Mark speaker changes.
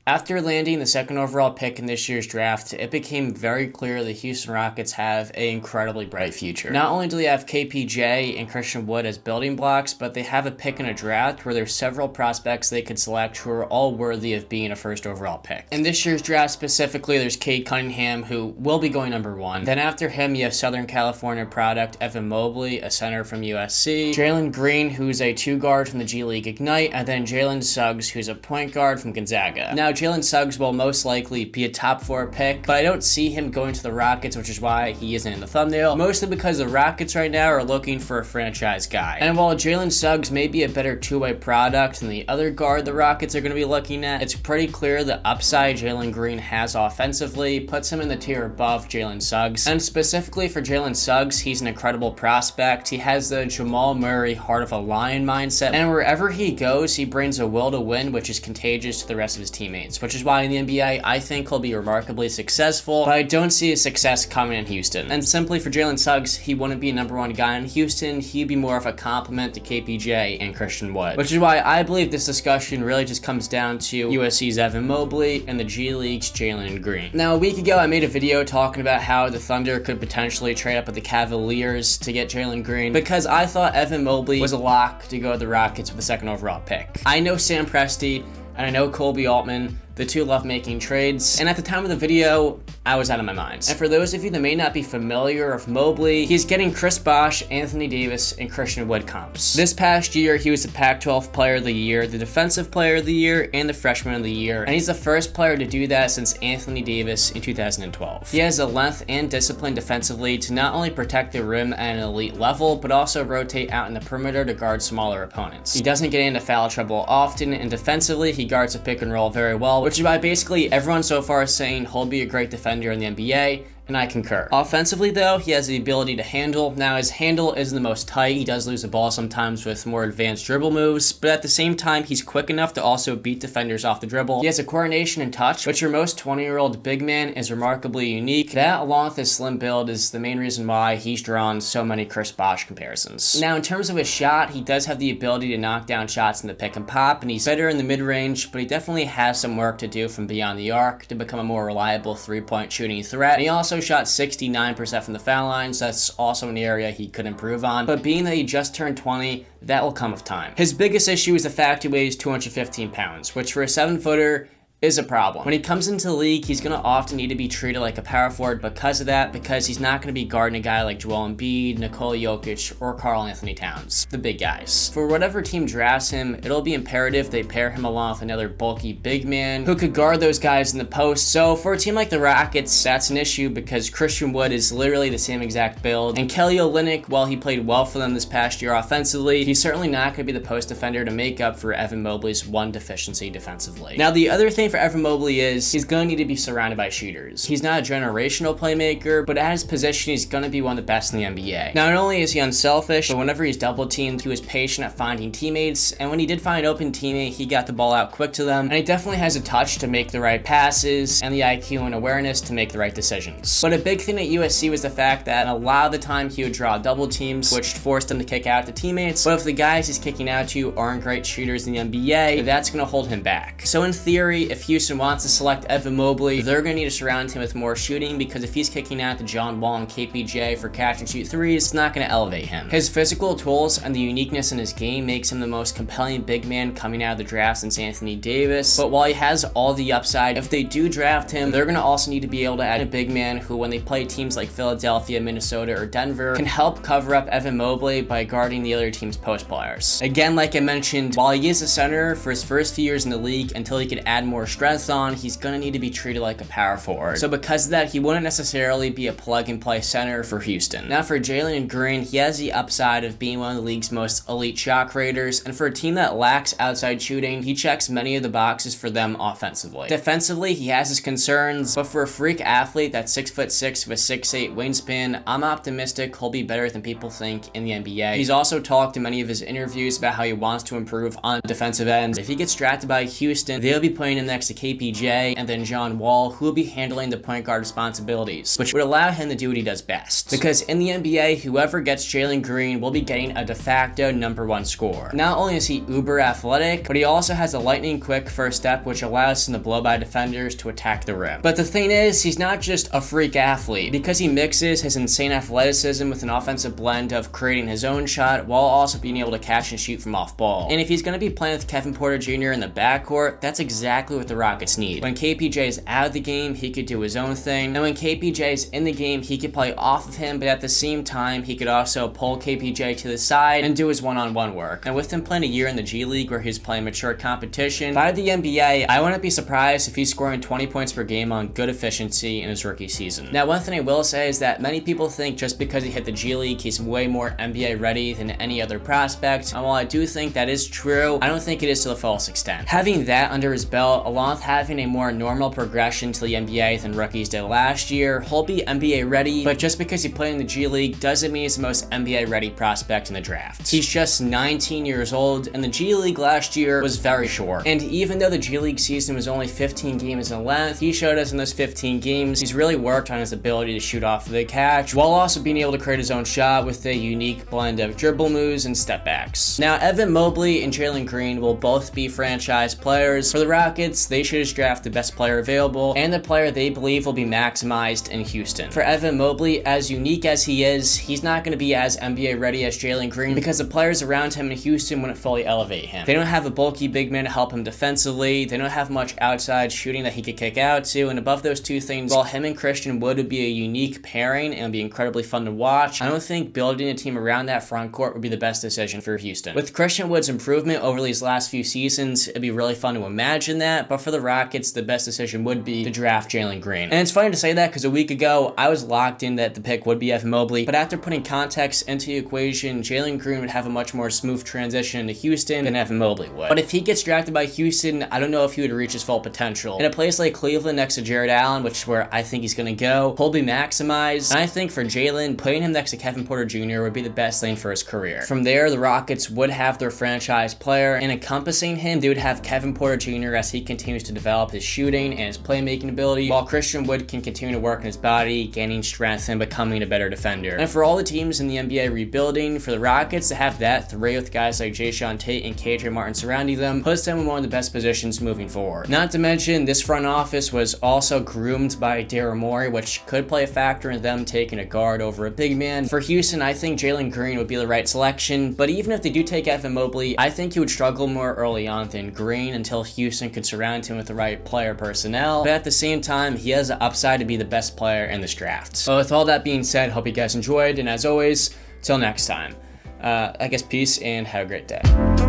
Speaker 1: After landing the second overall pick in this year's draft, it became very clear the Houston Rockets have an incredibly bright future. Not only do they have KPJ and Christian Wood as building blocks, but they have a pick in a draft where there's several prospects they could select who are all worthy of being a first overall pick. In this year's draft specifically, there's Cade Cunningham, who will be going number 1. Then after him, you have Southern California product Evan Mobley, a center from USC, Jalen Green, who's a 2-guard from the G League Ignite, and then Jalen Suggs, who's a point guard from Gonzaga. Now, Jalen Suggs will most likely be a top 4 pick, but I don't see him going to the Rockets, which is why he isn't in the thumbnail, mostly because the Rockets right now are looking for a franchise guy. And while Jalen Suggs may be a better two-way product than the other guard the Rockets are going to be looking at, it's pretty clear the upside Jalen Green has offensively puts him in the tier above Jalen Suggs. And specifically for Jalen Suggs, he's an incredible prospect. He has the Jamal Murray heart of a lion mindset, and wherever he goes, he brings a will to win, which is contagious to the rest of his teammates, which is why in the NBA, I think he'll be remarkably successful, but I don't see his success coming in Houston. And simply for Jalen Suggs, he wouldn't be a number 1 guy in Houston. He'd be more of a compliment to KPJ and Christian Wood, which is why I believe this discussion really just comes down to USC's Evan Mobley and the G League's Jalen Green. Now, a week ago, I made a video talking about how the Thunder could potentially trade up with the Cavaliers to get Jalen Green because I thought Evan Mobley was a lock to go to the Rockets with the second overall pick. I know Sam Presti and I know Colby Altman. The two love making trades, and at the time of the video, I was out of my mind. And for those of you that may not be familiar with Mobley, he's getting Chris Bosh, Anthony Davis, and Christian Wood comps. This past year, he was the Pac-12 Player of the Year, the Defensive Player of the Year, and the Freshman of the Year, and he's the first player to do that since Anthony Davis in 2012. He has the length and discipline defensively to not only protect the rim at an elite level, but also rotate out in the perimeter to guard smaller opponents. He doesn't get into foul trouble often, and defensively, he guards a pick and roll very well, which is why basically everyone so far is saying he'll be a great defender in the NBA, and I concur. Offensively though, he has the ability to handle. Now his handle isn't the most tight, he does lose the ball sometimes with more advanced dribble moves, but at the same time he's quick enough to also beat defenders off the dribble. He has a coordination and touch, which your most 20-year-old big man is remarkably unique. That along with his slim build is the main reason why he's drawn so many Chris Bosh comparisons. Now in terms of his shot, he does have the ability to knock down shots in the pick and pop, and he's better in the mid-range, but he definitely has some work to do from beyond the arc to become a more reliable 3-point shooting threat. And he also shot 69% from the foul line, so that's also an area he could improve on. But being that he just turned 20, that will come with time. His biggest issue is the fact he weighs 215 pounds, which for a 7-footer is a problem. When he comes into the league, he's going to often need to be treated like a power forward because of that, because he's not going to be guarding a guy like Joel Embiid, Nikola Jokic, or Karl Anthony Towns, the big guys. For whatever team drafts him, it'll be imperative they pair him along with another bulky big man who could guard those guys in the post. So for a team like the Rockets, that's an issue because Christian Wood is literally the same exact build, and Kelly Olynyk, while he played well for them this past year offensively, he's certainly not going to be the post defender to make up for Evan Mobley's one deficiency defensively. Now the other thing for Evan Mobley is he's going to need to be surrounded by shooters. He's not a generational playmaker, but at his position, he's going to be one of the best in the NBA. Not only is he unselfish, but whenever he's double teamed, he was patient at finding teammates, and when he did find an open teammate, he got the ball out quick to them, and he definitely has a touch to make the right passes and the IQ and awareness to make the right decisions. But a big thing at USC was the fact that a lot of the time he would draw double teams, which forced him to kick out to teammates, but if the guys he's kicking out to aren't great shooters in the NBA, that's going to hold him back. So in theory, if Houston wants to select Evan Mobley, they're going to need to surround him with more shooting, because if he's kicking out to John Wall and KPJ for catch and shoot threes, it's not going to elevate him. His physical tools and the uniqueness in his game makes him the most compelling big man coming out of the draft since Anthony Davis, but while he has all the upside, if they do draft him, they're going to also need to be able to add a big man who, when they play teams like Philadelphia, Minnesota, or Denver, can help cover up Evan Mobley by guarding the other team's post players. Again, like I mentioned, while he is a center for his first few years in the league until he can add more strength on, he's going to need to be treated like a power forward. So because of that, he wouldn't necessarily be a plug-and-play center for Houston. Now for Jalen Green, he has the upside of being one of the league's most elite shot creators, and for a team that lacks outside shooting, he checks many of the boxes for them offensively. Defensively, he has his concerns, but for a freak athlete that's 6'6" with 6'8" wingspan, I'm optimistic he'll be better than people think in the NBA. He's also talked in many of his interviews about how he wants to improve on defensive ends. If he gets drafted by Houston, they'll be playing him next to KPJ and then John Wall, who will be handling the point guard responsibilities, which would allow him to do what he does best. Because in the NBA, whoever gets Jalen Green will be getting a de facto #1 scorer. Not only is he uber athletic, but he also has a lightning quick first step, which allows him to blow by defenders to attack the rim. But the thing is, he's not just a freak athlete, because he mixes his insane athleticism with an offensive blend of creating his own shot while also being able to catch and shoot from off ball. And if he's going to be playing with Kevin Porter Jr. in the backcourt, that's exactly what the Rockets need. When KPJ is out of the game, he could do his own thing, and when KPJ is in the game, he could play off of him, but at the same time, he could also pull KPJ to the side and do his one-on-one work. And with him playing a year in the G League where he's playing mature competition, by the NBA, I wouldn't be surprised if he's scoring 20 points per game on good efficiency in his rookie season. Now, one thing I will say is that many people think just because he hit the G League, he's way more NBA ready than any other prospect, and while I do think that is true, I don't think it is to the fullest extent. Having that under his belt, along with having a more normal progression to the NBA than rookies did last year, he'll be NBA ready, but just because he played in the G League doesn't mean he's the most NBA ready prospect in the draft. He's just 19 years old, and the G League last year was very short. And even though the G League season was only 15 games in length, he showed us in those 15 games he's really worked on his ability to shoot off of the catch, while also being able to create his own shot with a unique blend of dribble moves and step backs. Now, Evan Mobley and Jalen Green will both be franchise players. For the Rockets, they should just draft the best player available and the player they believe will be maximized in Houston. For Evan Mobley, as unique as he is, he's not going to be as NBA ready as Jalen Green because the players around him in Houston wouldn't fully elevate him. They don't have a bulky big man to help him defensively, they don't have much outside shooting that he could kick out to, and above those two things, while him and Christian Wood would be a unique pairing and would be incredibly fun to watch, I don't think building a team around that front court would be the best decision for Houston. With Christian Wood's improvement over these last few seasons, it'd be really fun to imagine that, but for the Rockets, the best decision would be to draft Jalen Green. And it's funny to say that because a week ago, I was locked in that the pick would be Evan Mobley, but after putting context into the equation, Jalen Green would have a much more smooth transition into Houston than Evan Mobley would. But if he gets drafted by Houston, I don't know if he would reach his full potential. In a place like Cleveland next to Jared Allen, which is where I think he's going to go, he'll be maximized, and I think for Jalen, putting him next to Kevin Porter Jr. would be the best thing for his career. From there, the Rockets would have their franchise player, and encompassing him, they would have Kevin Porter Jr. as he continues to develop his shooting and his playmaking ability, while Christian Wood can continue to work on his body, gaining strength and becoming a better defender. And for all the teams in the NBA rebuilding, for the Rockets to have that three with guys like Jae'Sean Tate and KJ Martin surrounding them puts them in one of the best positions moving forward. Not to mention, this front office was also groomed by Daryl Morey, which could play a factor in them taking a guard over a big man. For Houston, I think Jalen Green would be the right selection, but even if they do take Evan Mobley, I think he would struggle more early on than Green until Houston could surround him with the right player personnel, but at the same time, he has the upside to be the best player in this draft. So with all that being said, hope you guys enjoyed, and as always, till next time, I guess peace and have a great day.